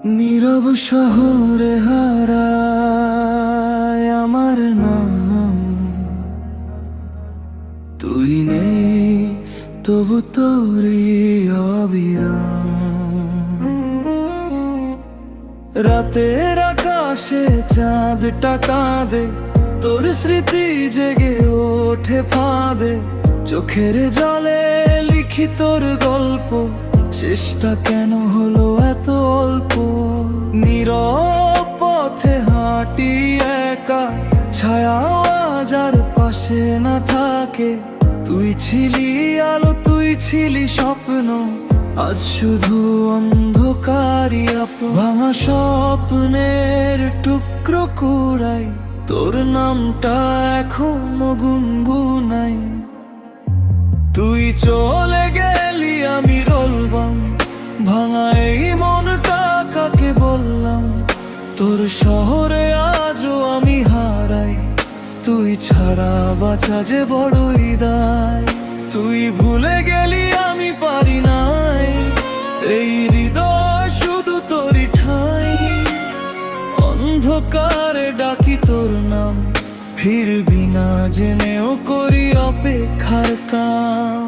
নীরব শহরে হারায় আমার নাম, তুই নেই তবু তোরই অবিরাম। রাতের আকাশে চাঁদটা কাঁদে, তোর স্মৃতি জেগে ওঠে ফাঁদে। চোখের জলে লিখি তোর গল্প, শেষটা কেন হলো এত অল্প। নীরব পথে হাঁটি একা, ছায়া যার পাশে না থাকে। তুই ছিলি আলো, তুই ছিলি স্বপ্ন, আজ শুধু অন্ধকারই আপন। ভাঙা স্বপ্নের টুকরো কুড়াই, তোর নামটা এখনো গুনগুনাই। তুই চলে গেলি আমি রলবাম, ভাঙা এই মনটা কাকে বললাম। তোর শহরে আজও আমি হারাই, তুই ছাড়া বাঁচা যে বড়ই দায়। তুই ভুলে গেলি আমি পারি নাই, এই হৃদয় শুধু তোরই ঠাই। অন্ধকারে ডাকি তোর নাম, ফিরবি না জেনেও করি অপেক্ষার কাম।